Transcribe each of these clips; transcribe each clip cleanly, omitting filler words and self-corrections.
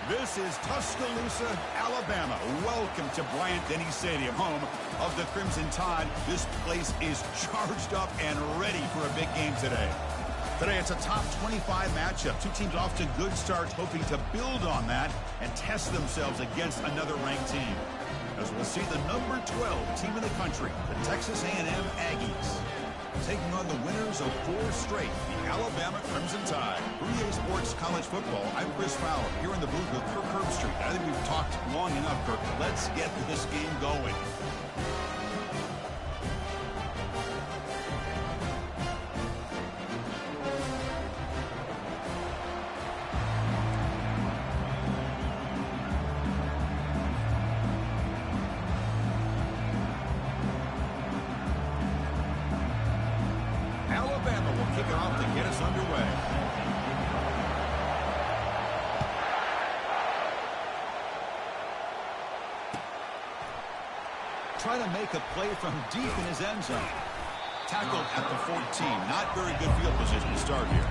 This is Tuscaloosa, Alabama. Welcome to Bryant-Denny Stadium, home of the Crimson Tide. This place is charged up and ready for a big game today. Today, it's a top 25 matchup. Two teams off to good starts, hoping to build on that and test themselves against another ranked team. As we'll see the number 12 team in the country, the Texas A&M Aggies, taking on the winners of 4 straight, the Alabama Crimson Tide. For EA Sports College Football, I'm Chris Fowler, here in the booth with Kirk Herbstreit. I think we've talked long enough, Kirk. Let's get this game going. Alabama will kick it off to get us underway. Try to make a play from deep in his end zone. Tackled at the 14. Not very good field position to start here.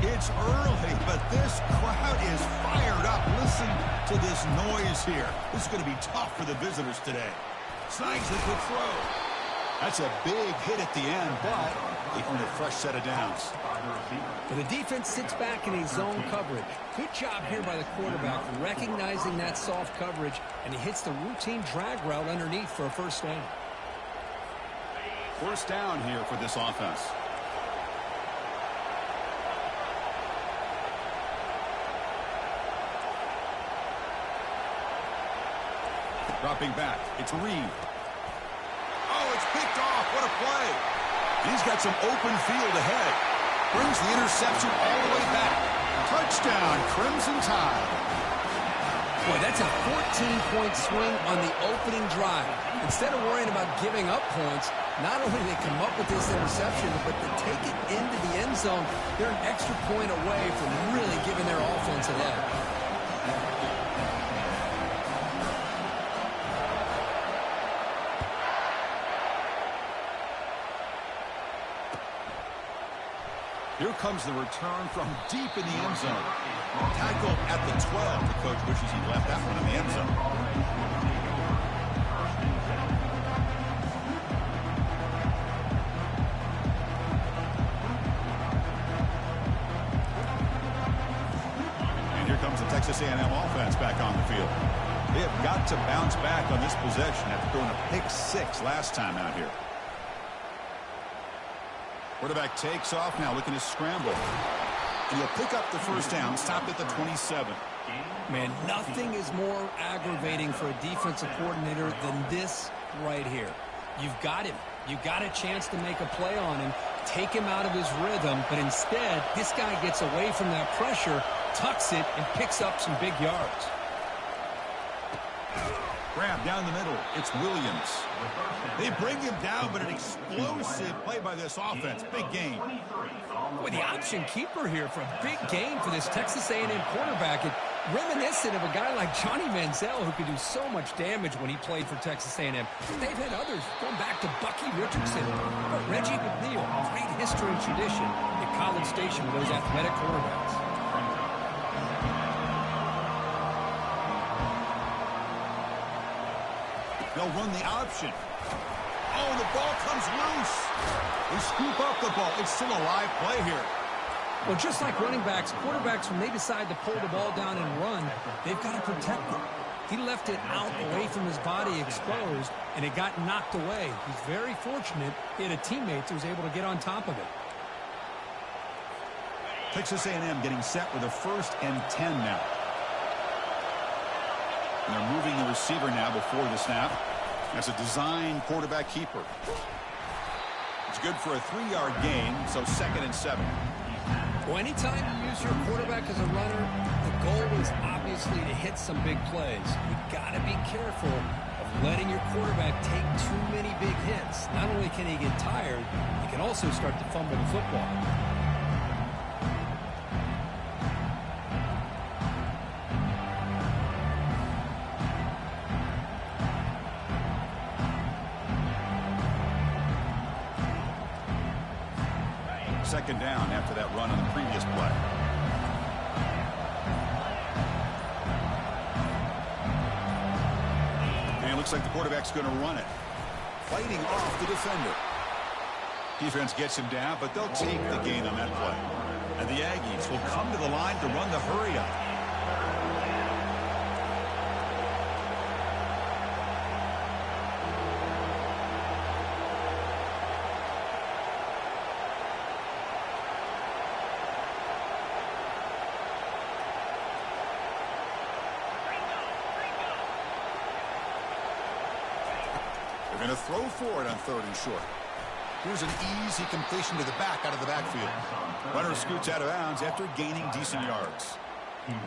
It's early, but this crowd is fired up. Listen to this noise here. This is going to be tough for the visitors today. Snags the quick throw. That's a big hit at the end, but they earn a fresh set of downs. The defense sits back in a zone coverage. Good job here by the quarterback recognizing that soft coverage, and he hits the routine drag route underneath for a first down. First down here for this offense. Dropping back, it's Reed. Oh, it's picked off. What a play. He's got some open field ahead. Brings the interception all the way back. Touchdown, Crimson Tide. Boy, that's a 14-point swing on the opening drive. Instead of worrying about giving up points, not only do they come up with this interception, but to take it into the end zone, they're an extra point away from really giving their offense an edge. Here comes the return from deep in the end zone. Tackled at the 12. The coach wishes he left that one in the end zone. And here comes the Texas A&M offense back on the field. They have got to bounce back on this possession after throwing a pick 6 last time out here. Quarterback takes off now, looking to scramble. And he'll pick up the first down, stopped at the 27. Man, nothing is more aggravating for a defensive coordinator than this right here. You've got him. You've got a chance to make a play on him, take him out of his rhythm, but instead, this guy gets away from that pressure, tucks it, and picks up some big yards. Grab down the middle. It's Williams. They bring him down, but an explosive play by this offense. Big game. Boy, the option keeper here for a big game for this Texas A&M quarterback. And reminiscent of a guy like Johnny Manziel, who could do so much damage when he played for Texas A&M. They've had others going back to Bucky Richardson. But Reggie McNeil, great history and tradition at College Station with those athletic quarterbacks. They'll run the option. Oh, the ball comes loose. They scoop up the ball. It's still a live play here. Well, just like running backs, quarterbacks, when they decide to pull the ball down and run, they've got to protect it. He left it out away from his body exposed, and it got knocked away. He's very fortunate he had a teammate who was able to get on top of it. Texas A&M getting set with a 1st and 10 now. And they're moving the receiver now before the snap. That's a design quarterback keeper. It's good for a 3-yard gain, so 2nd and 7. Well, anytime you use your quarterback as a runner, the goal is obviously to hit some big plays. You've got to be careful of letting your quarterback take too many big hits. Not only can he get tired, he can also start to fumble the football. Second down after that run on the previous play. And it looks like the quarterback's going to run it. Fighting off the defender. Defense gets him down, but they'll take the gain on that play. And the Aggies will come to the line to run the hurry-up. They're going to throw for it on 3rd and short. Here's an easy completion to the back out of the backfield. Runner scoots out of bounds after gaining decent yards.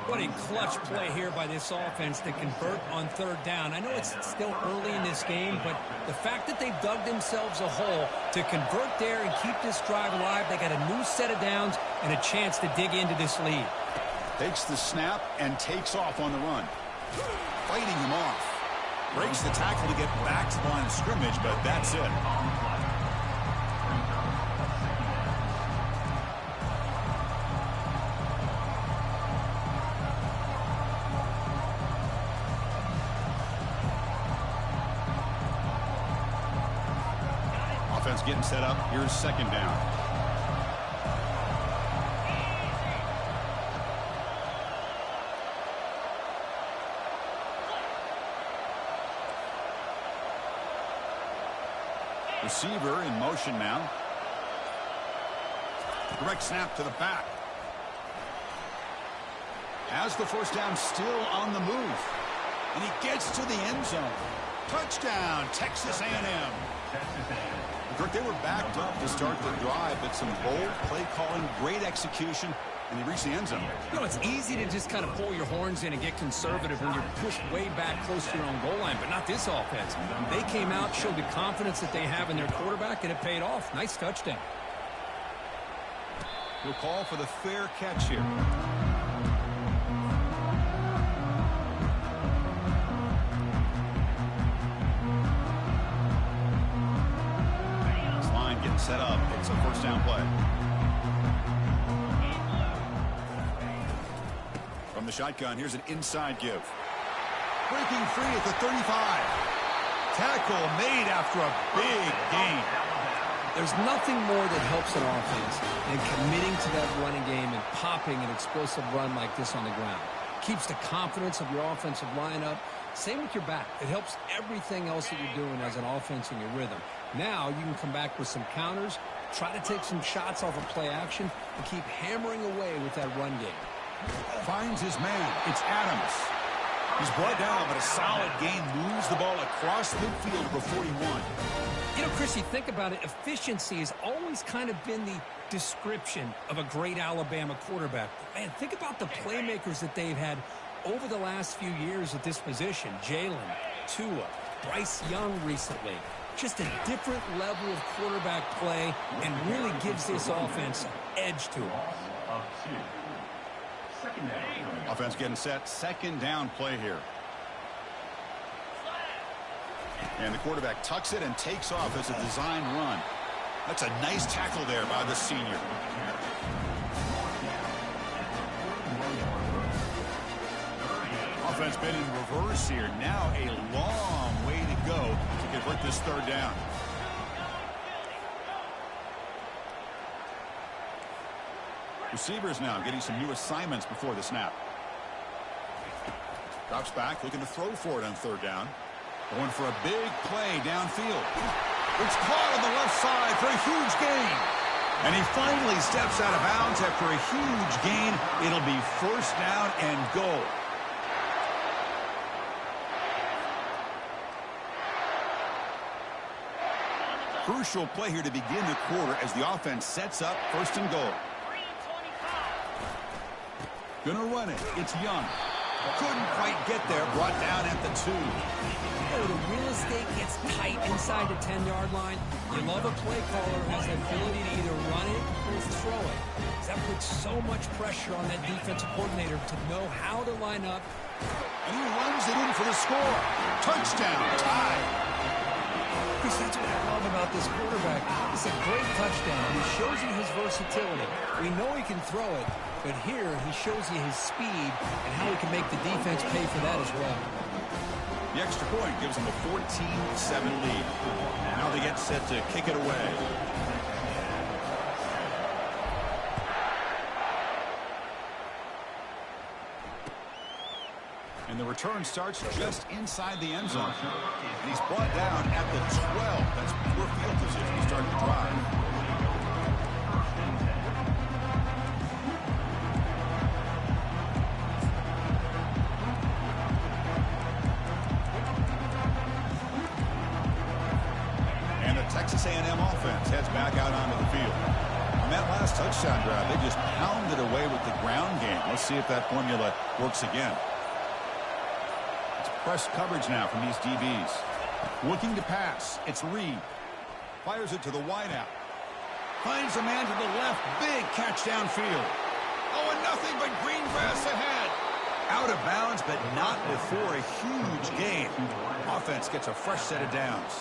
What a clutch play here by this offense to convert on 3rd down. I know it's still early in this game, but the fact that they've dug themselves a hole to convert there and keep this drive alive, they got a new set of downs and a chance to dig into this lead. Takes the snap and takes off on the run. Fighting him off. Breaks the tackle to get back to the line of scrimmage, but that's it. Offense getting set up. Here's 2nd down. Receiver in motion now. Direct snap to the back. Has the 1st down, still on the move. And he gets to the end zone. Touchdown, Texas A&M. Kirk, they were backed up to start the drive, but some bold play calling, great execution, and they reached the end zone. You know, it's easy to just kind of pull your horns in and get conservative when you're pushed way back close to your own goal line, but not this offense. They came out, showed the confidence that they have in their quarterback, and it paid off. Nice touchdown. We'll call for the fair catch here. This line getting set up. It's a 1st down play. From the shotgun, here's an inside give. Breaking free at the 35. Tackle made after a big gain. There's nothing more that helps an offense than committing to that running game and popping an explosive run like this on the ground. Keeps the confidence of your offensive lineup. Same with your back. It helps everything else that you're doing as an offense in your rhythm. Now you can come back with some counters, try to take some shots off of play action, and keep hammering away with that run game. Finds his man. It's Adams. He's brought down, but a solid gain moves the ball across midfield for 41. You know, Chris, you think about it, efficiency has always kind of been the description of a great Alabama quarterback. Man, think about the playmakers that they've had over the last few years at this position. Jalen, Tua, Bryce Young recently. Just a different level of quarterback play and really gives this offense an edge to it. Offense getting set. 2nd down play here. And the quarterback tucks it and takes off as a design run. That's a nice tackle there by the senior. Offense been in reverse here. Now a long way to go to convert this 3rd down. Receivers now getting some new assignments before the snap. Drops back, looking to throw for it on 3rd down. Going for a big play downfield. It's caught on the left side for a huge gain. And he finally steps out of bounds after a huge gain. It'll be 1st down and goal. Crucial play here to begin the quarter as the offense sets up 1st and goal. Gonna run it. It's Young. Couldn't quite get there. Brought down at the 2. Oh, the real estate gets tight inside the 10-yard line. You love a play caller who has the ability to either run it or throw it. That puts so much pressure on that defensive coordinator to know how to line up. And he runs it in for the score. Touchdown. Tie. Chris, that's what I love about this quarterback. It's a great touchdown. He shows you his versatility. We know he can throw it, but here he shows you his speed and how he can make the defense pay for that as well. The extra point gives them a 14-7 lead. Now they get set to kick it away. And the return starts just inside the end zone. And he's brought down at the 12. That's poor field position. He's starting to drive. And the Texas A&M offense heads back out onto the field. On that last touchdown drive, they just pounded away with the ground game. Let's see if that formula works again. Press coverage now from these DBs. Looking to pass. It's Reed. Fires it to the wideout. Finds a man to the left. Big catch downfield. Oh, and nothing but green grass ahead. Out of bounds, but not before a huge gain. Offense gets a fresh set of downs.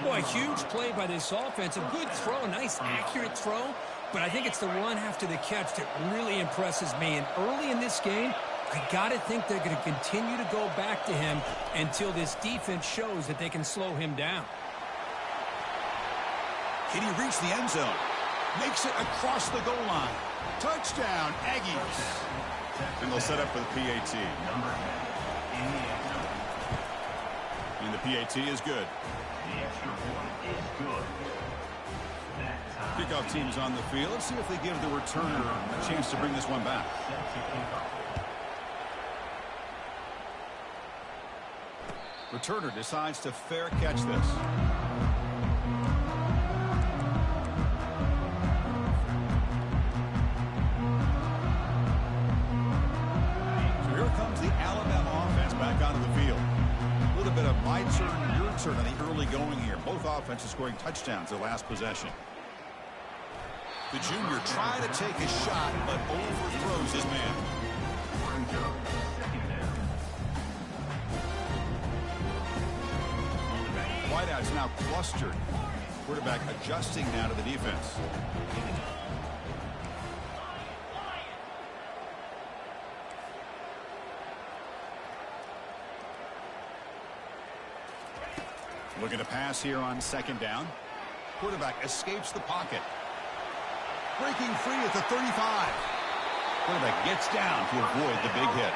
Boy, huge play by this offense. A good throw, a nice accurate throw. But I think it's the run after the catch that really impresses me. And early in this game, I got to think they're going to continue to go back to him until this defense shows that they can slow him down. Can he reach the end zone? Makes it across the goal line. Touchdown, Aggies. And they'll set up for the PAT. And the PAT is good. Kickoff team's on the field. Let's see if they give the returner a chance to bring this one back. Returner decides to fair catch this. So here comes the Alabama offense back onto the field. A little bit of my turn, your turn on the early going here. Both offenses scoring touchdowns their last possession. The junior trying to take a shot, but overthrows his man. Wideout's now clustered. Quarterback adjusting now to the defense. Looking to pass here on second down. Quarterback escapes the pocket. Breaking free at the 35. Quarterback gets down to avoid the big hit.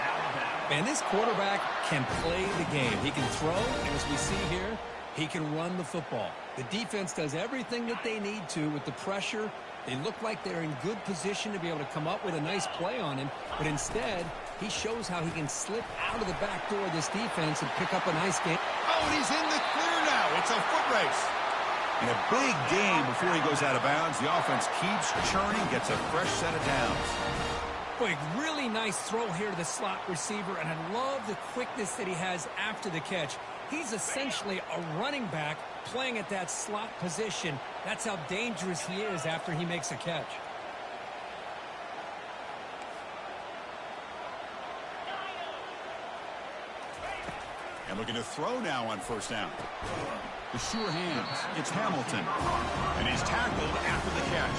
Man, this quarterback can play the game. He can throw, and as we see here, he can run the football. The defense does everything that they need to with the pressure. They look like they're in good position to be able to come up with a nice play on him, but instead, he shows how he can slip out of the back door of this defense and pick up a nice game. Oh, and he's in the clear now. It's a foot race. And a big gain before he goes out of bounds. The offense keeps churning, gets a fresh set of downs. Boy, really nice throw here to the slot receiver, and I love the quickness that he has after the catch. He's essentially a running back playing at that slot position. That's how dangerous he is after he makes a catch. And looking to throw now on first down. The sure hands. It's Hamilton. And he's tackled after the catch.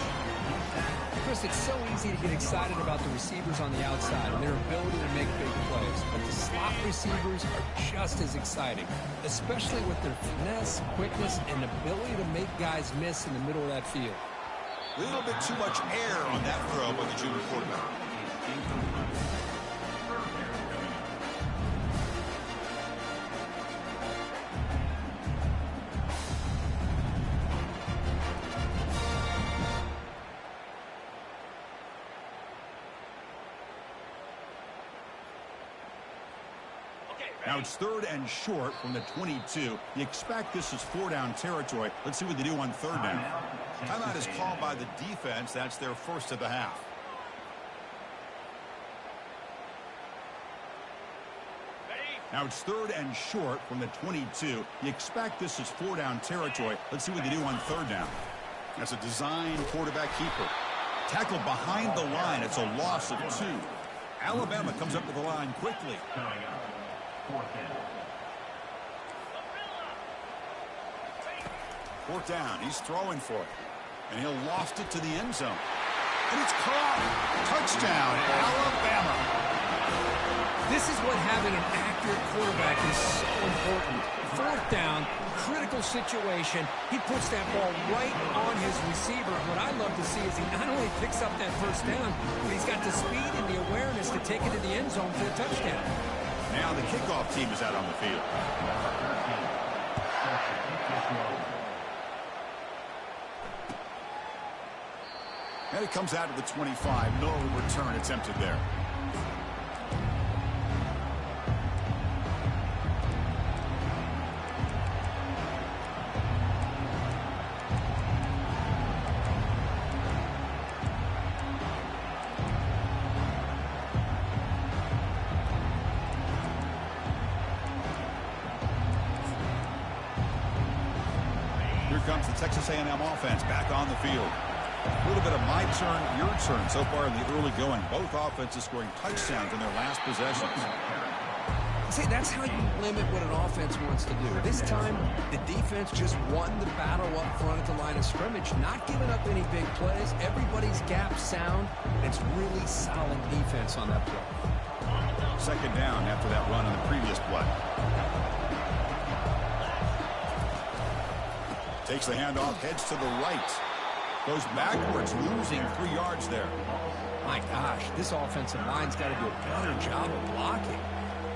Chris, it's so easy to get excited about the receivers on the outside and their ability to make big plays. But the slot receivers are just as exciting, especially with their finesse, quickness, and ability to make guys miss in the middle of that field. A little bit too much air on that throw by the junior quarterback. Now it's third and short from the 22. You expect this is four-down territory. Let's see what they do on third down. Timeout is called by the defense. That's their first of the half. Now it's third and short from the 22. You expect this is four-down territory. Let's see what they do on third down. That's a design quarterback keeper. Tackled behind the line. It's a loss of 2. Alabama comes up to the line quickly. Fourth down. He's throwing for it. And he'll loft it to the end zone. And it's caught. Touchdown, Alabama. This is what having an accurate quarterback is so important. Fourth down, critical situation. He puts that ball right on his receiver. What I love to see is he not only picks up that first down, but he's got the speed and the awareness to take it to the end zone for the touchdown. Now the kickoff team is out on the field. And it comes out to the 25. No return attempted there. Here comes the Texas A&M offense back on the field. A little bit of my turn, your turn so far in the early going. Both offenses scoring touchdowns in their last possessions. See, that's how you limit what an offense wants to do. This time, the defense just won the battle up front at the line of scrimmage, not giving up any big plays. Everybody's gap sound. It's really solid defense on that play. Second down after that run on the previous play. Takes the handoff, heads to the right. Goes backwards, losing 3 yards there. My gosh, this offensive line's got to do a better job of blocking.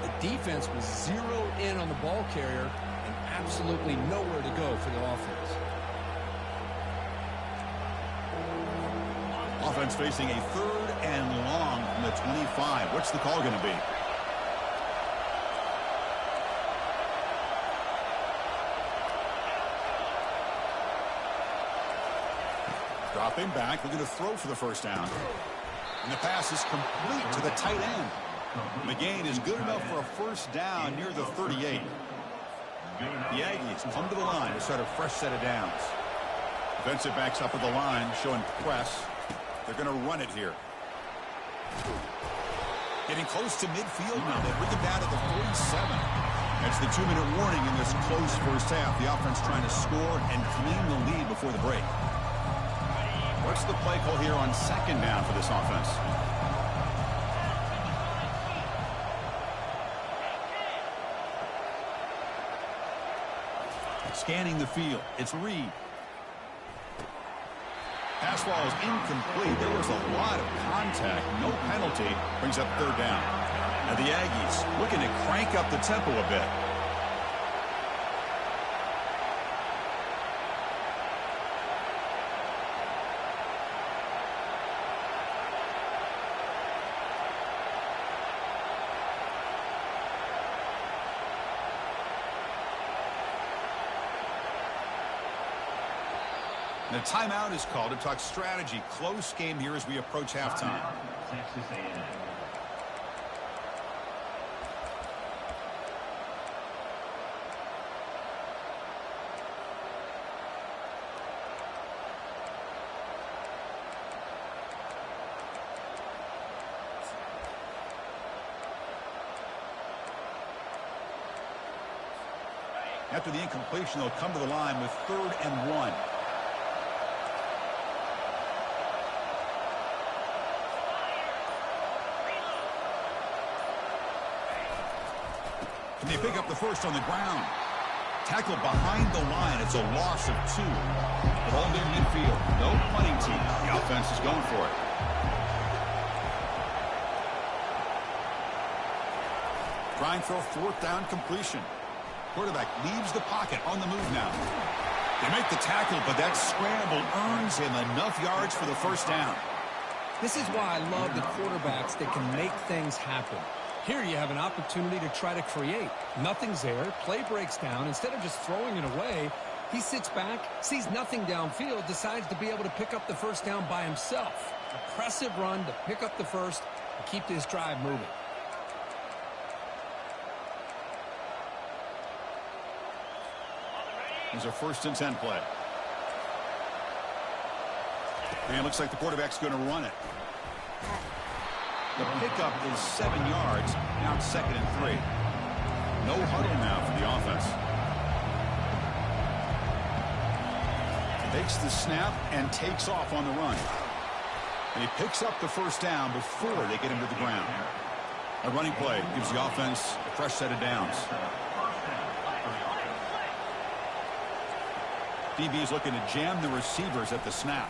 The defense was zeroed in on the ball carrier and absolutely nowhere to go for the offense. Offense facing a 3rd and long from the 25. What's the call going to be? Dropping back, looking to throw for the first down. And the pass is complete to the tight end. The gain is good enough for a first down near the 38. The Aggies come to the line to start a fresh set of downs. Defensive backs up at the line, showing press. They're going to run it here. Getting close to midfield now. They bring it down to the 47. That's the 2-minute warning in this close first half. The offense trying to score and claim the lead before the break. What's the play call here on second down for this offense? Scanning the field. It's Reed. Pass ball is incomplete. There was a lot of contact. No penalty. Brings up third down. Now the Aggies looking to crank up the tempo a bit. The timeout is called to talk strategy. Close game here as we approach halftime. After the incompletion, they'll come to the line with 3rd and 1. Can they pick up the first on the ground? Tackle behind the line. It's a loss of 2. Ball near midfield. No punting team. The offense is going for it. Trying for a 4th down completion. Quarterback leaves the pocket on the move now. They make the tackle, but that scramble earns him enough yards for the first down. This is why I love the quarterbacks that can make things happen. Here you have an opportunity to try to create. Nothing's there. Play breaks down. Instead of just throwing it away, he sits back, sees nothing downfield, decides to be able to pick up the first down by himself. Impressive run to pick up the first and keep this drive moving. Here's a 1st and 10 play. And it looks like the quarterback's going to run it. The pickup is 7 yards. Now it's 2nd and 3. No huddle now for the offense. Takes the snap and takes off on the run. And he picks up the first down before they get him to the ground. A running play gives the offense a fresh set of downs. DB is looking to jam the receivers at the snap.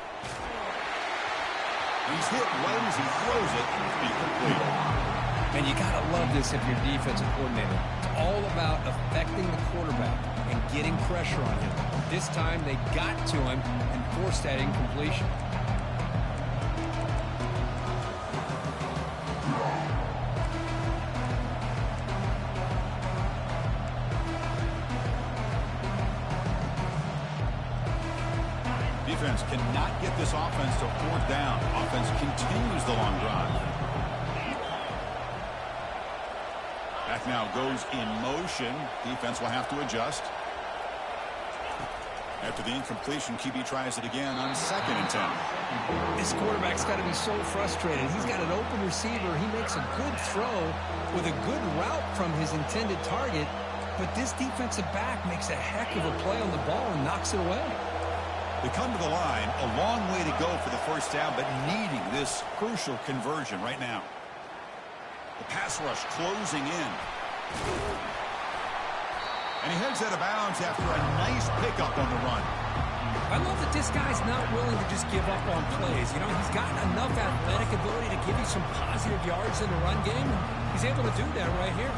He's hit right as he throws it. It's incomplete. And you got to love this if you're defensive coordinator. It's all about affecting the quarterback and getting pressure on him. This time they got to him and forced that incompletion. Defense cannot get this offense to fourth down. Offense continues the long drive. Back now goes in motion. Defense will have to adjust. After the incompletion, QB tries it again on 2nd and 10. This quarterback's got to be so frustrated. He's got an open receiver. He makes a good throw with a good route from his intended target, but this defensive back makes a heck of a play on the ball and knocks it away. They come to the line, a long way to go for the first down, but needing this crucial conversion right now. The pass rush closing in. And he heads out of bounds after a nice pickup on the run. I love that this guy's not willing to just give up on plays. You know, he's got enough athletic ability to give you some positive yards in the run game, and he's able to do that right here.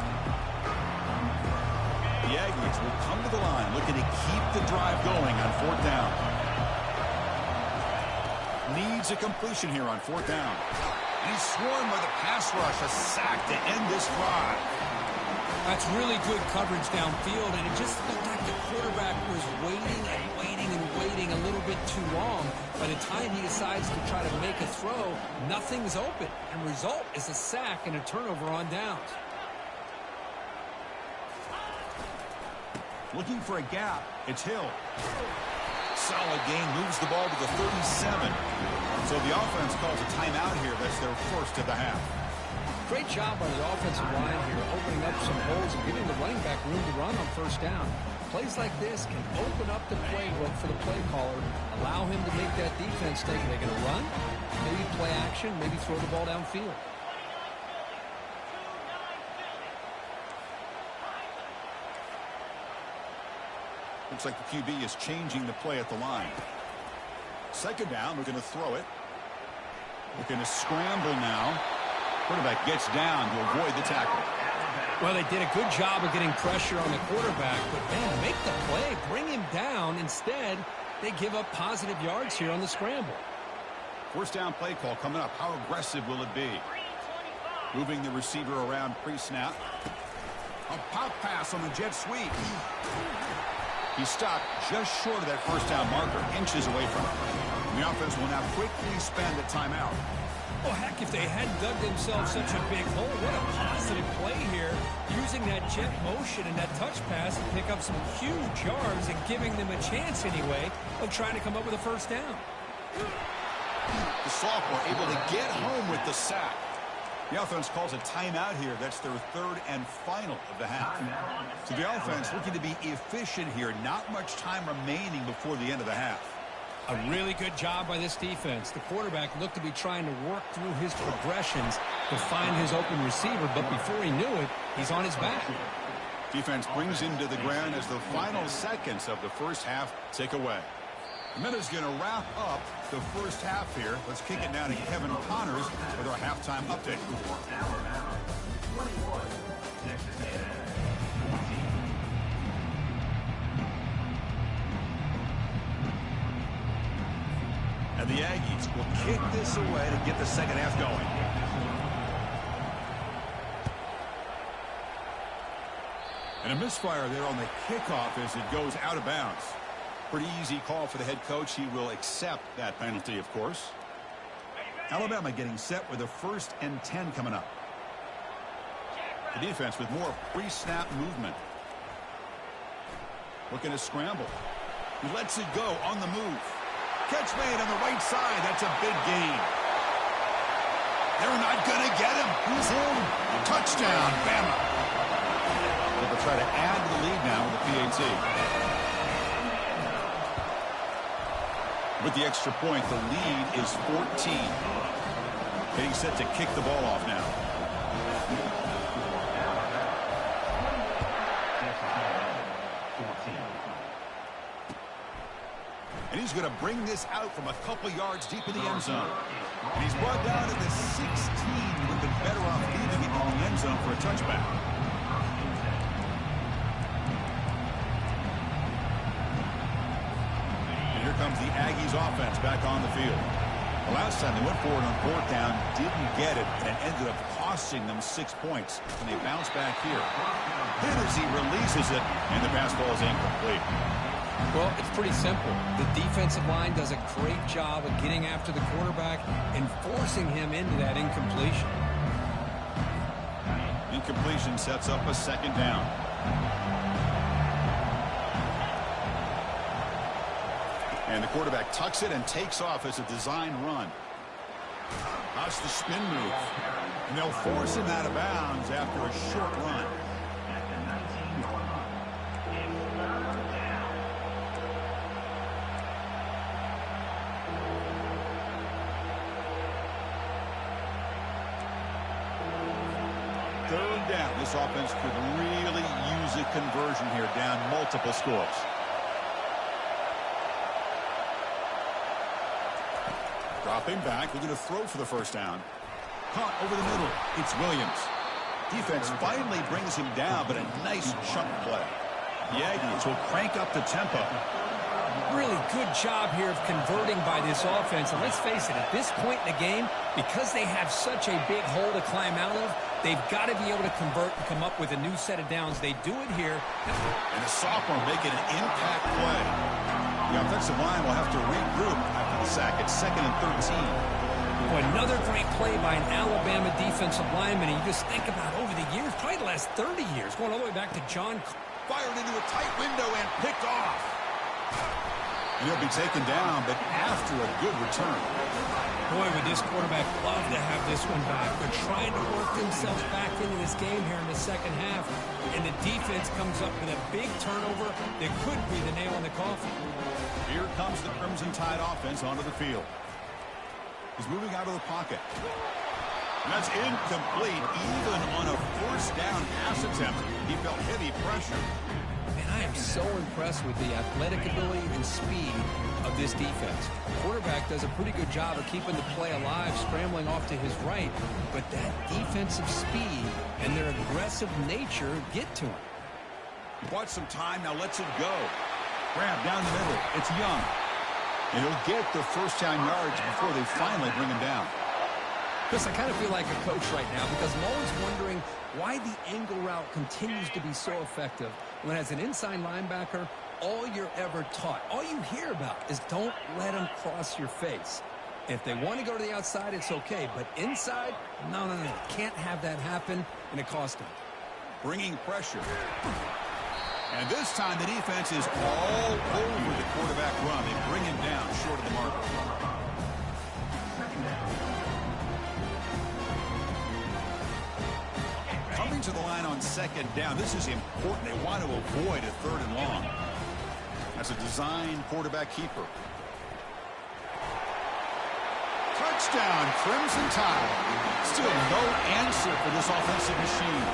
The Aggies will come to the line looking to keep the drive going on 4th down. Needs a completion here on 4th down. And he's swarmed by the pass rush, a sack to end this drive. That's really good coverage downfield, and it just looked like the quarterback was waiting and waiting and waiting a little bit too long. By the time he decides to try to make a throw, nothing's open, and result is a sack and a turnover on downs. Looking for a gap, it's Hill. Solid gain, moves the ball to the 37. So the offense calls a timeout here. That's their first of the half. Great job by the offensive line here, opening up some holes and giving the running back room to run on first down. Plays like this can open up the playbook for the play caller, allow him to make that defense think, are they going to run? Maybe play action, maybe throw the ball downfield. Looks like the QB is changing the play at the line. 2nd down, we're going to throw it. We're going to scramble now. Quarterback gets down to avoid the tackle. Well, they did a good job of getting pressure on the quarterback, but man, make the play, bring him down. Instead, they give up positive yards here on the scramble. First down play call coming up. How aggressive will it be? Moving the receiver around pre-snap. A pop pass on the jet sweep. He stopped just short of that first down marker, inches away from it. And the offense will now quickly spend a timeout. Well, heck, if they hadn't dug themselves such a big hole, what a positive play here, using that jet motion and that touch pass to pick up some huge yards and giving them a chance anyway of trying to come up with a first down. The sophomore able to get home with the sack. The offense calls a timeout here. That's their 3rd and final of the half. So the offense looking to be efficient here. Not much time remaining before the end of the half. A really good job by this defense. The quarterback looked to be trying to work through his progressions to find his open receiver, but before he knew it, he's on his back. Defense brings him to the ground as the final seconds of the first half tick away. The minute's going to wrap up the first half here. Let's kick it now to Kevin Connors with our halftime update. And the Aggies will kick this away to get the second half going. And a misfire there on the kickoff as it goes out of bounds. Pretty easy call for the head coach. He will accept that penalty, of course. Alabama getting set with a 1st and 10 coming up. The defense with more pre-snap movement. Looking to scramble. He lets it go on the move. Catch made on the right side. That's a big gain. They're not going to get him. He's in. Touchdown, Bama. They'll try to add to the lead now with the PAT. With the extra point, the lead is 14. Getting set to kick the ball off now. And he's going to bring this out from a couple yards deep in the end zone. And he's brought down to the 16. Would have been better off leaving it in the end zone for a touchback. And here comes the Aggies offense back on the field. The last time they went forward on fourth down, didn't get it, and it ended up costing them 6 points. And they bounce back here. Hit as he releases it, and the pass ball is incomplete. Well, it's pretty simple. The defensive line does a great job of getting after the quarterback and forcing him into that incompletion. Incompletion sets up a second down. And the quarterback tucks it and takes off as a design run. That's the spin move. And they'll force him out of bounds after a short run. Third down. This offense could really use a conversion here, down multiple scores. Dropping back. We're going to throw for the first down. Caught over the middle. It's Williams. Defense finally brings him down, but a nice chunk play. The Aggies will crank up the tempo. Really good job here of converting by this offense. And let's face it, at this point in the game, because they have such a big hole to climb out of, they've got to be able to convert and come up with a new set of downs. They do it here. And the sophomore making an impact play. The offensive line will have to regroup after the sack. It's 2nd and 13. Boy, another great play by an Alabama defensive lineman. And you just think about over the years, probably the last 30 years, going all the way back to John. Fired into a tight window and picked off. And he'll be taken down, but after a good return. Boy, would this quarterback love to have this one back. They're trying to work themselves back into this game here in the second half. And the defense comes up with a big turnover that could be the nail in the coffin. Here comes the Crimson Tide offense onto the field. He's moving out of the pocket. And that's incomplete, even on a first down pass attempt. He felt heavy pressure. Man, I am so impressed with the athletic ability and speed of this defense. The quarterback does a pretty good job of keeping the play alive, scrambling off to his right, but that defensive speed and their aggressive nature get to him. Bought some time, now lets it go. Grab down the middle. It's Young. And he'll get the first down yards before they finally bring him down. Chris, I kind of feel like a coach right now because I'm always wondering why the angle route continues to be so effective when as an inside linebacker, all you're ever taught, all you hear about is don't let them cross your face. If they want to go to the outside, it's okay. But inside, no. Can't have that happen, and it cost them. Bringing pressure. And this time the defense is all over the quarterback run. They bring him down short of the mark. Coming to the line on second down. This is important. They want to avoid a 3rd and long. That's a design quarterback keeper. Touchdown, Crimson Tide. Still no answer for this offensive machine.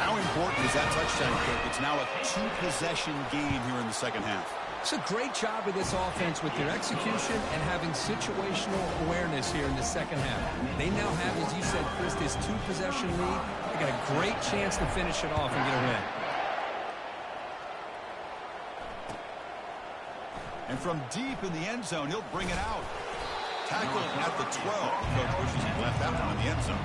How important is that touchdown kick? It's now a 2-possession game here in the second half. It's a great job of this offense with their execution and having situational awareness here in the second half. They now have, as you said, Chris, this 2-possession lead. They got a great chance to finish it off and get a win. And from deep in the end zone, he'll bring it out. Tackled at the 12. Coach pushes him left that one in the end zone.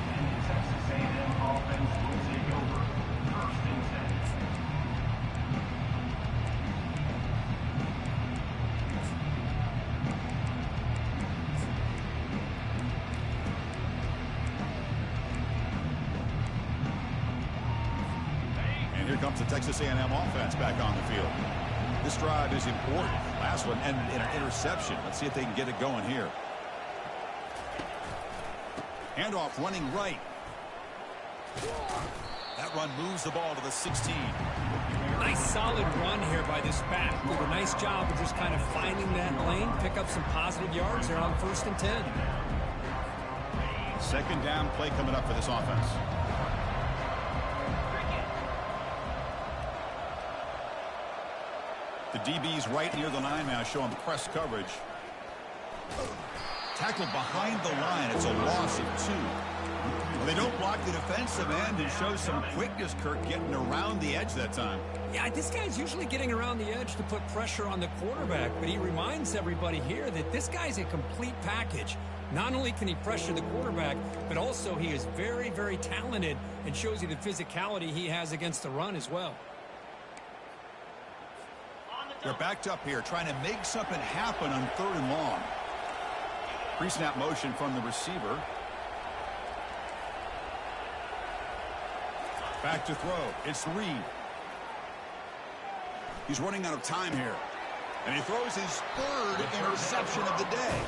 And here comes the Texas A&M offense back on the field. This drive is important. Last one ended in an interception. Let's see if they can get it going here. Handoff running right. That run moves the ball to the 16. Nice solid run here by this back. Did a nice job of just kind of finding that lane, pick up some positive yards there on 1st and 10. Second down play coming up for this offense. The DB's right near the line now, showing press coverage. Tackled behind the line. It's a loss of 2. Well, they don't block the defensive end and show some quickness, Kirk, getting around the edge that time. Yeah, this guy's usually getting around the edge to put pressure on the quarterback, but he reminds everybody here that this guy's a complete package. Not only can he pressure the quarterback, but also he is very, very talented and shows you the physicality he has against the run as well. They're backed up here, trying to make something happen on 3rd and long. Pre-snap motion from the receiver. Back to throw. It's Reed. He's running out of time here. And he throws his 3rd interception of the day.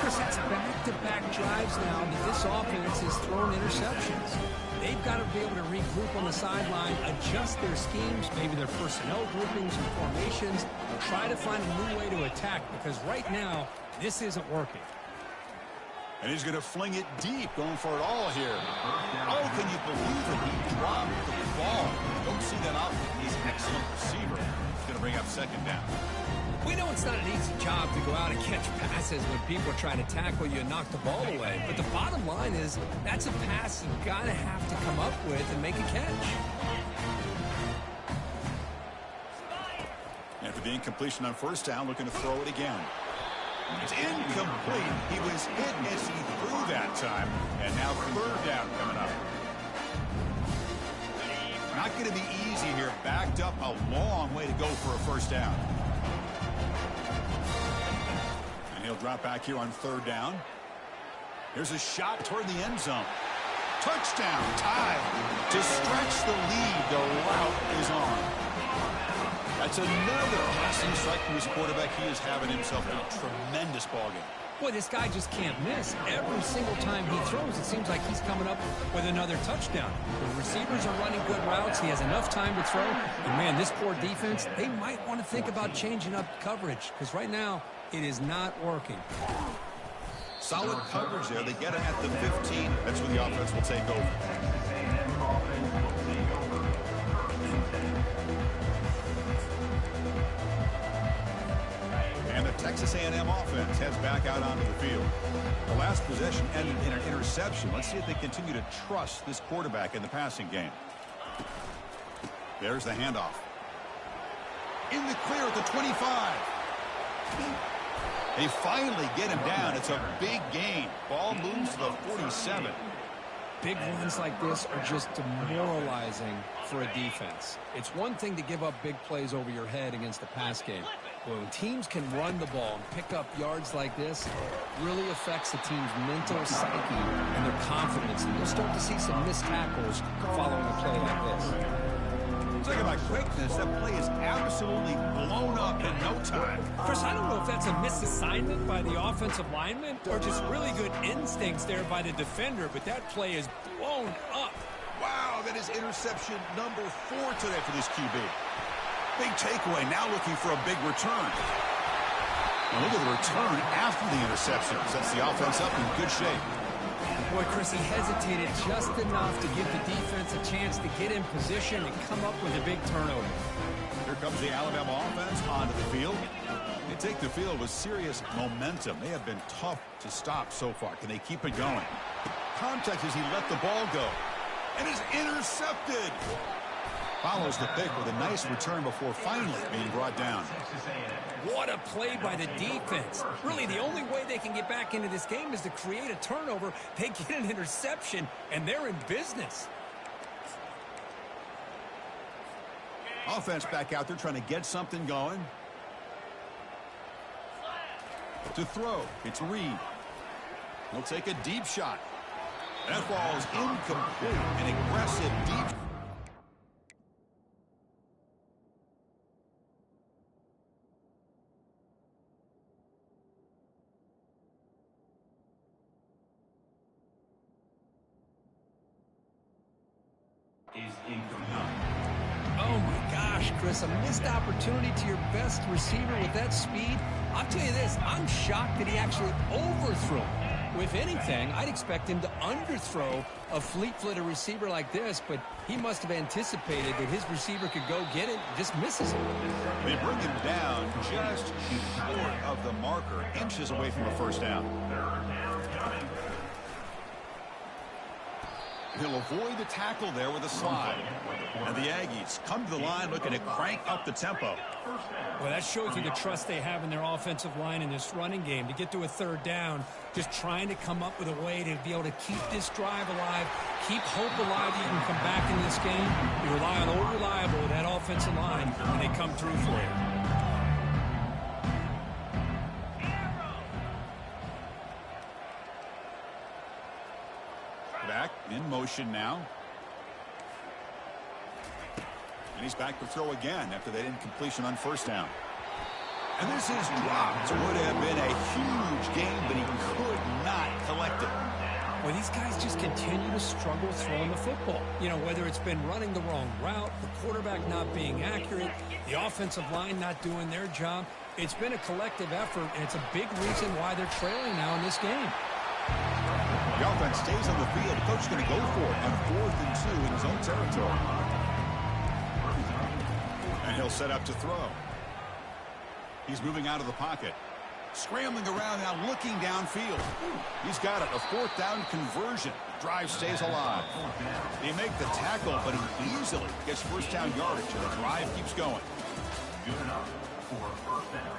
Chris, that's back-to-back drives now that this offense has thrown interceptions. They've got to be able to regroup on the sideline, adjust their schemes, maybe their personnel groupings and formations, try to find a new way to attack, because right now, this isn't working. And he's going to fling it deep, going for it all here. Oh, can you believe it? He dropped the ball. Don't see that often. He's an excellent receiver. He's going to bring up 2nd down. We know it's not an easy job to go out and catch passes when people are trying to tackle you and knock the ball away. But the bottom line is that's a pass you've got to have to come up with and make a catch. After the incompletion on 1st down, looking to throw it again. It's incomplete. He was hit as he threw that time. And now 3rd down coming up. Not going to be easy here. Backed up a long way to go for a 1st down. And he'll drop back here on 3rd down. Here's a shot toward the end zone. Touchdown, tied. To stretch the lead, the route is on. That's another passing strike from his quarterback. He is having himself a tremendous ballgame. Boy, this guy just can't miss. Every single time he throws, it seems like he's coming up with another touchdown. The receivers are running good routes. He has enough time to throw. And, man, this poor defense, they might want to think about changing up coverage, because right now it is not working. Solid coverage there. They get it at the 15. That's when the offense will take over. And the Texas A&M offense heads back out onto the field. The last possession ended in an interception. Let's see if they continue to trust this quarterback in the passing game. There's the handoff. In the clear at the 25. They finally get him down. It's a big gain. Ball moves to the 47. Big runs like this are just demoralizing for a defense. It's one thing to give up big plays over your head against the pass game. But when teams can run the ball and pick up yards like this, it really affects the team's mental psyche and their confidence. And you'll start to see some missed tackles following a play like this. Talking about quickness, that play is absolutely blown up in no time. Chris, I don't know if that's a misassignment by the offensive lineman or just really good instincts there by the defender, but that play is blown up. Wow, that is interception number 4 today for this QB. Big takeaway, now looking for a big return. And look at the return after the interception. Sets the offense up in good shape. Boy, Chris, he hesitated just enough to give the defense a chance to get in position and come up with a big turnover. Here comes the Alabama offense onto the field. They take the field with serious momentum. They have been tough to stop so far. Can they keep it going? Contact as he let the ball go. And is intercepted. Follows the pick with a nice return before finally being brought down. What a play by the defense. Really, the only way they can get back into this game is to create a turnover. They get an interception, and they're in business. Offense back out there trying to get something going. To throw, it's Reed. He'll take a deep shot. That ball is incomplete. An aggressive deep. Oh, my gosh, Chris, a missed opportunity to your best receiver with that speed. I'll tell you this, I'm shocked that he actually overthrew. If anything, I'd expect him to underthrow a fleet-footed receiver like this, but he must have anticipated that his receiver could go get it, just misses him. They bring him down just short of the marker, inches away from a first down. He'll avoid the tackle there with a slide. And the Aggies come to the line looking to crank up the tempo. Well, that shows you the trust they have in their offensive line in this running game. To get to a third down, just trying to come up with a way to be able to keep this drive alive, keep hope alive that you can come back in this game. You rely on old reliable with that offensive line, and they come through for you. Back in motion now. And he's back to throw again after that incompletion on first down. And this is dropped. Would have been a huge game, but he could not collect it. Well, these guys just continue to struggle throwing the football. You know, whether it's been running the wrong route, the quarterback not being accurate, the offensive line not doing their job. It's been a collective effort, and it's a big reason why they're trailing now in this game. The offense stays on the field. The coach is going to go for it on 4th and 2 in his own territory. And he'll set up to throw. He's moving out of the pocket. Scrambling around now, looking downfield. He's got it. A 4th down conversion. Drive stays alive. They make the tackle, but he easily gets first down yardage, and the drive keeps going. Good enough for a first down.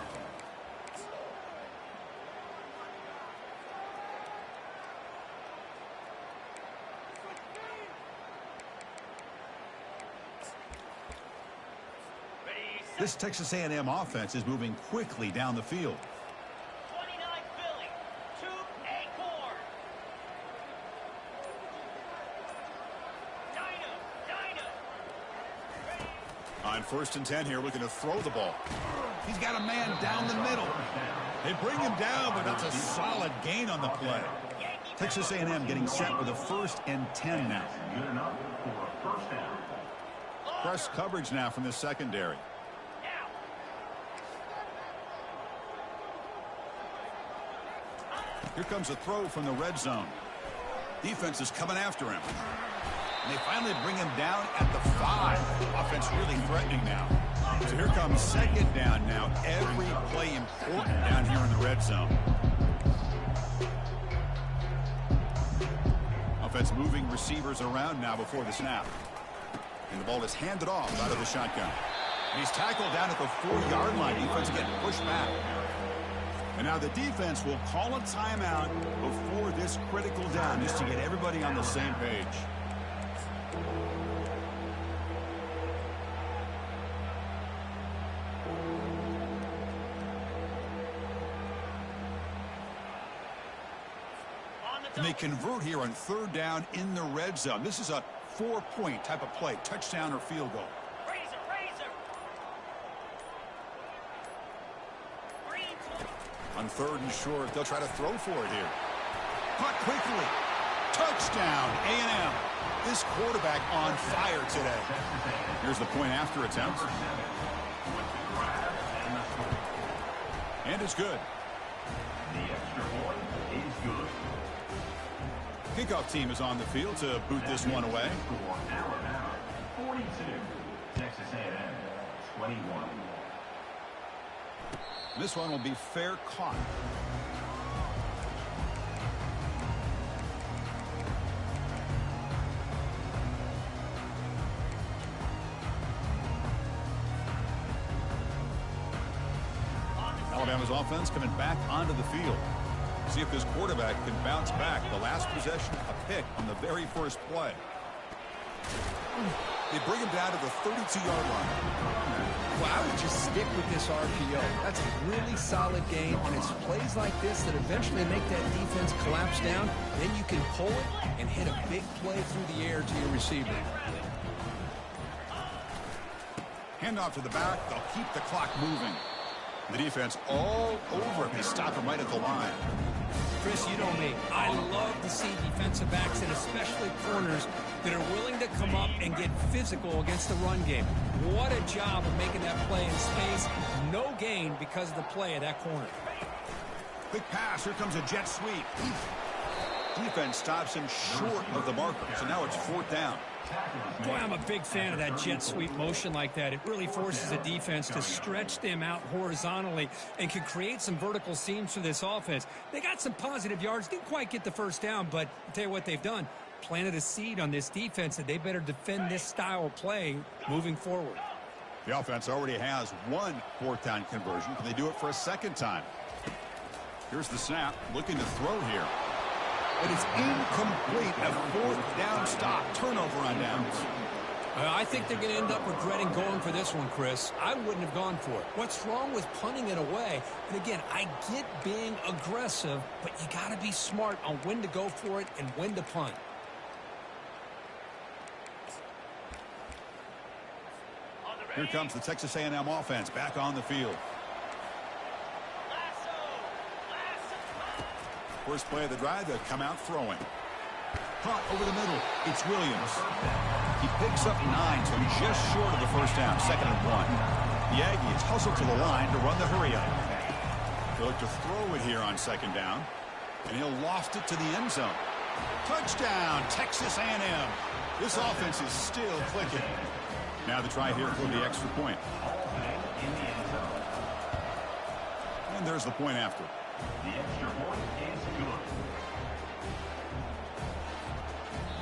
This Texas A&M offense is moving quickly down the field. 29 Philly, 2 Acorn. Dyna. On 1st and 10 here, looking to throw the ball. He's got a man down the middle. They bring him down, but that's a solid gain on the play. Texas A&M getting set with a 1st and 10 now. Good enough for a first down. Press coverage now from the secondary. Here comes a throw from the red zone. Defense is coming after him. And they finally bring him down at the 5. Offense really threatening now. So here comes 2nd down now. Every play important down here in the red zone. Offense moving receivers around now before the snap. And the ball is handed off out of the shotgun. And he's tackled down at the 4-yard line. Defense getting pushed back. And now the defense will call a timeout before this critical down just to get everybody on the same page. And they convert here on 3rd down in the red zone. This is a 4-point type of play, touchdown or field goal. On 3rd and short, they'll try to throw for it here. Caught quickly. Touchdown, A&M. This quarterback on fire today. Here's the point after attempt. And it's good. The extra point is good. Kickoff team is on the field to boot this one away. 42, Texas A&M, 21. This one will be fair caught. Alabama's offense coming back onto the field. See if this quarterback can bounce back. The last possession, a pick on the very first play. They bring him down to the 32-yard line. Well, I would just stick with this RPO. That's a really solid game, and it's plays like this that eventually make that defense collapse down. Then you can pull it and hit a big play through the air to your receiver. Handoff to the back. They'll keep the clock moving. The defense all over him. They stop him right at the line. Chris, you know me. I love to see defensive backs and especially corners that are willing to come up and get physical against the run game. What a job of making that play in space. No gain because of the play of that corner. Quick pass. Here comes a jet sweep. Defense stops him short of the marker. So now it's 4th down. Boy, I'm a big fan of that jet sweep motion like that. It really forces the defense to stretch them out horizontally and can create some vertical seams for this offense. They got some positive yards, didn't quite get the first down, but I'll tell you what they've done. Planted a seed on this defense that they better defend this style of play moving forward. The offense already has one 4th down conversion. Can they do it for a 2nd time? Here's the snap, looking to throw here. But it's incomplete. A 4th down stop. Turnover on downs. I think they're going to end up regretting going for this one, Chris. I wouldn't have gone for it. What's wrong with punting it away? And again, I get being aggressive, but you got to be smart on when to go for it and when to punt. Here comes the Texas A&M offense back on the field. First play of the drive, they'll come out throwing. Caught over the middle. It's Williams. He picks up 9, so just short of the first down. 2nd and 1. The Aggies hustle to the line to run the hurry up. They'll look to throw it here on 2nd down, and he'll loft it to the end zone. Touchdown, Texas A&M. This offense is still clicking. Now the try here for the extra point. And there's the point after. The extra point is good.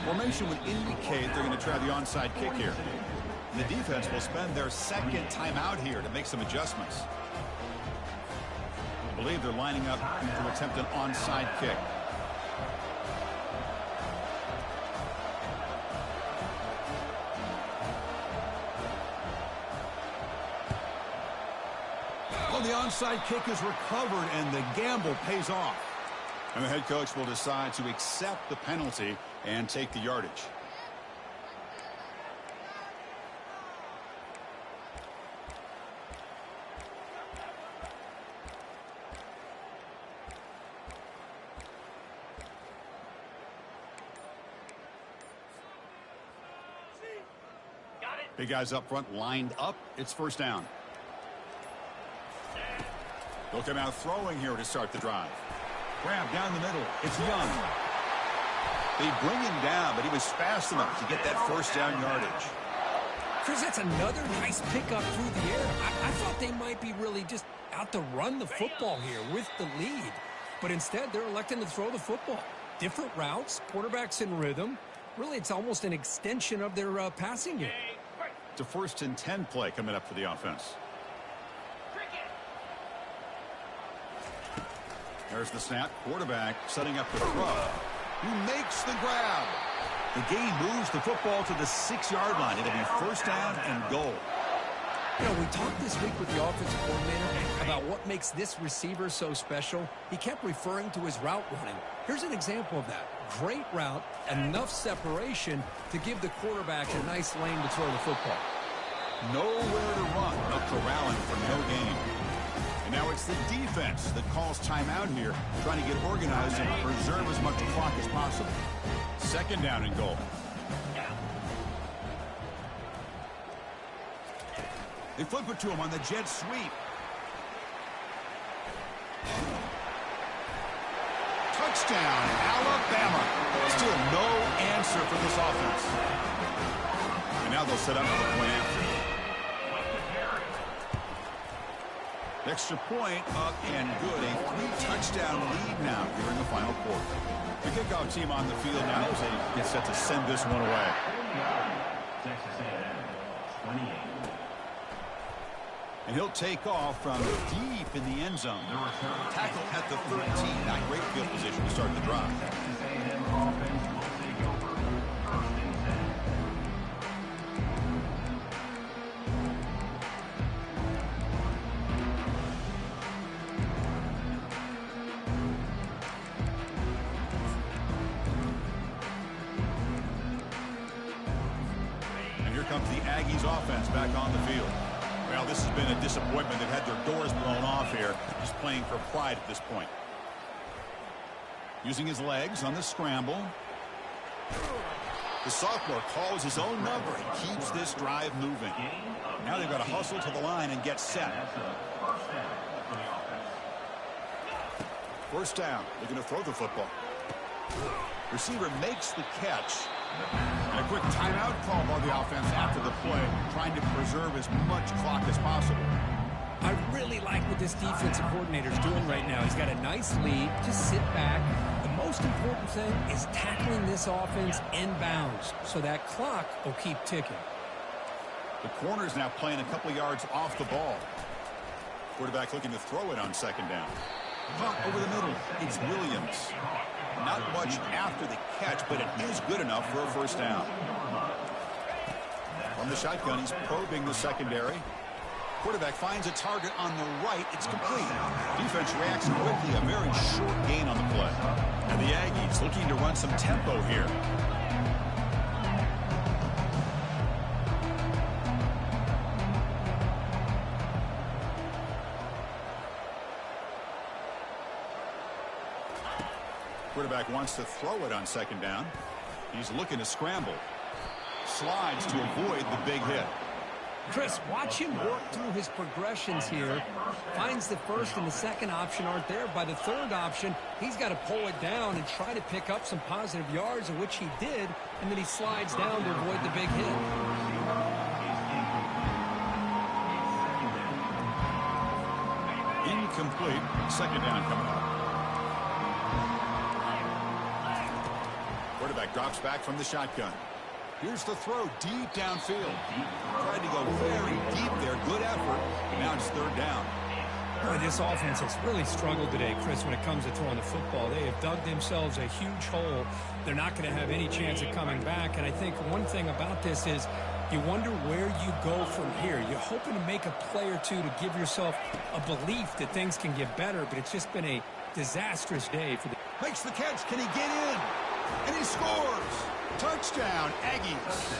Formation would indicate they're going to try the onside kick here. And the defense will spend their 2nd timeout here to make some adjustments. I believe they're lining up to attempt an onside kick. Well, the onside kick is recovered, and the gamble pays off. And the head coach will decide to accept the penalty and take the yardage. Big guys up front lined up. It's 1st down. They'll come out throwing here to start the drive. Grab down the middle. It's Young. They bring him down, but he was fast enough to get that 1st down yardage. Chris, that's another nice pickup through the air. I thought they might be really just out to run the football here with the lead. But instead, they're electing to throw the football. Different routes, quarterbacks in rhythm. Really, it's almost an extension of their passing game. It's a 1st and 10 play coming up for the offense. There's the snap. Quarterback setting up the throw. He makes the grab. The game moves the football to the 6-yard line. It'll be 1st down and goal. You know, we talked this week with the offensive coordinator about what makes this receiver so special. He kept referring to his route running. Here's an example of that. Great route, enough separation to give the quarterback a nice lane to throw the football. Nowhere to run. No corralling for no gain. And now it's the defense that calls timeout here, trying to get organized and preserve as much clock as possible. 2nd down and goal. They flip it to him on the jet sweep. Touchdown, Alabama. Still no answer for this offense. And now they'll set up for the point after. Extra point up and good. A 3-touchdown lead now here in the final quarter. The kickoff team on the field now as they get set to send this one away. Texas A&M, 28. And he'll take off from deep in the end zone. Tackle at the 13. Not great field position to start the drive. Texas A&M offense will take over 1st and 10. And here comes the Aggies offense back on the field. Well, this has been a disappointment. They've had their doors blown off here, just playing for pride at this point. Using his legs on the scramble. The sophomore calls his own number and keeps this drive moving. Now they've got to hustle to the line and get set. First down. They're going to throw the football. Receiver makes the catch. And a quick timeout call by the offense after the play, trying to preserve as much clock as possible. I really like what this defensive coordinator is doing right now. He's got a nice lead. Just sit back. The most important thing is tackling this offense inbounds so that clock will keep ticking. The corner's now playing a couple yards off the ball. Quarterback looking to throw it on second down. Pump over the middle. It's Williams. Not much after the catch, but it is good enough for a first down. From the shotgun, he's probing the secondary. Quarterback finds a target on the right. It's complete. Defense reacts quickly. A very short gain on the play. And the Aggies looking to run some tempo here. Quarterback wants to throw it on second down. He's looking to scramble. Slides to avoid the big hit. Chris, watch him work through his progressions here. Finds the first and the second option aren't there. By the third option, he's got to pull it down and try to pick up some positive yards, of which he did, and then he slides down to avoid the big hit. Incomplete. Second down coming up. Quarterback drops back from the shotgun. Here's the throw deep downfield. Tried to go very deep there. Good effort. Now it's third down. Boy, this offense has really struggled today, Chris, when it comes to throwing the football. They have dug themselves a huge hole. They're not going to have any chance of coming back. And I think one thing about this is you wonder where you go from here. You're hoping to make a play or two to give yourself a belief that things can get better, but it's just been a disastrous day for the... Makes the catch. Can he get in? And he scores. Touchdown, Aggies.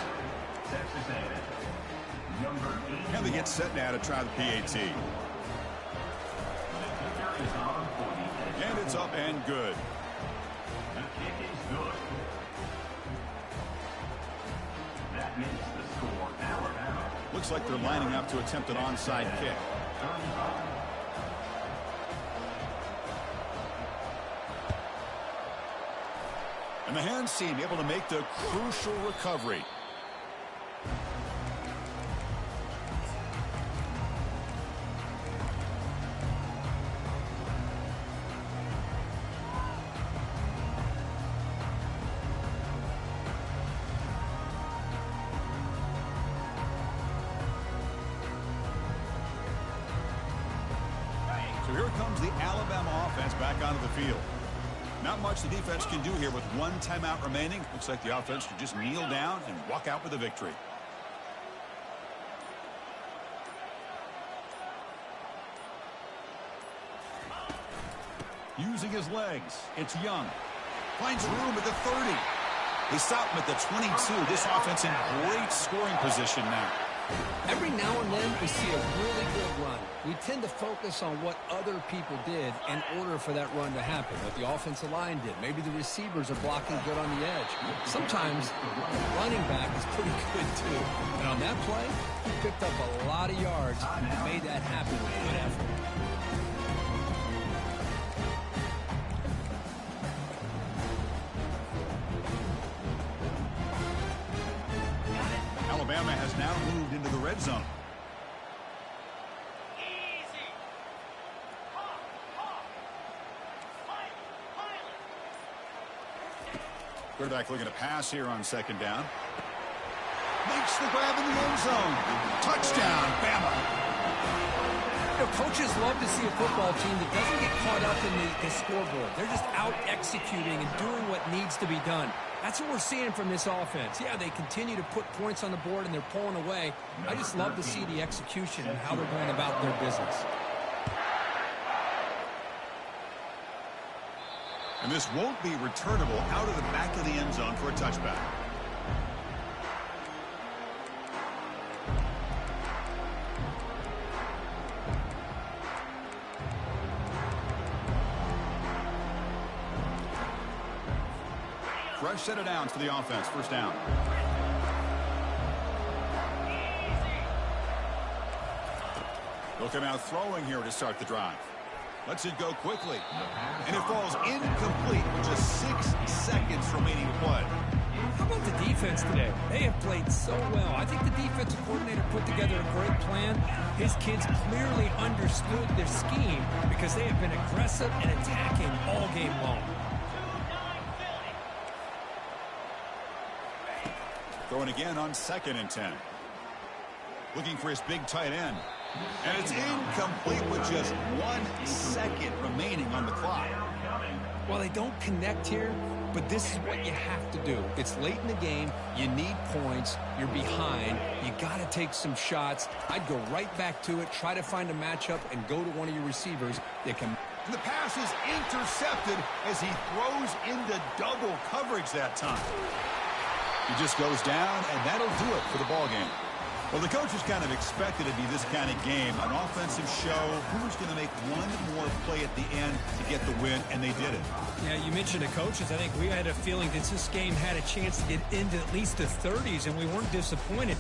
And they get set now to try the PAT. And it's up and good. The kick is good. That makes the score Alabama. Looks like they're lining up to attempt an onside kick. And the hands team able to make the crucial recovery. So here comes the Alabama offense back onto the field. Not much the defense can do here with one timeout remaining. Looks like the offense should just kneel down and walk out with a victory. Using his legs, it's Young. Finds room at the 30. They stop him at the 22. This offense in great scoring position now. Every now and then we see a really good run. We tend to focus on what other people did in order for that run to happen. What the offensive line did. Maybe the receivers are blocking good on the edge. Sometimes the running back is pretty good too. And on that play, he picked up a lot of yards and made that happen with good effort. Alabama has now moved into the red zone. Easy. Quarterback looking to pass here on second down. Makes the grab in the end zone. Touchdown, Bama. You know, coaches love to see a football team that doesn't get caught up in the scoreboard. They're just out executing and doing what needs to be done. That's what we're seeing from this offense. Yeah, they continue to put points on the board and they're pulling away. I just love to see the execution and how they're going about their business. And this won't be returnable out of the back of the end zone for a touchback. Fresh set of downs for the offense. First down. They'll come out throwing here to start the drive. Lets it go quickly. And it falls incomplete with just 6 seconds remaining to play. How about the defense today? They have played so well. I think the defensive coordinator put together a great plan. His kids clearly understood their scheme because they have been aggressive and attacking all game long. Throwing again on 2nd and 10. Looking for his big tight end. And it's incomplete with just 1 second remaining on the clock. Well, they don't connect here, but this is what you have to do. It's late in the game. You need points. You're behind. You got to take some shots. I'd go right back to it, try to find a matchup, and go to one of your receivers that can... And the pass is intercepted as he throws into double coverage that time. He just goes down, and that'll do it for the ball game. Well, the coaches kind of expected it to be this kind of game, an offensive show. Who's going to make one more play at the end to get the win, and they did it. Yeah, you mentioned the coaches. I think we had a feeling that this game had a chance to get into at least the 30s, and we weren't disappointed.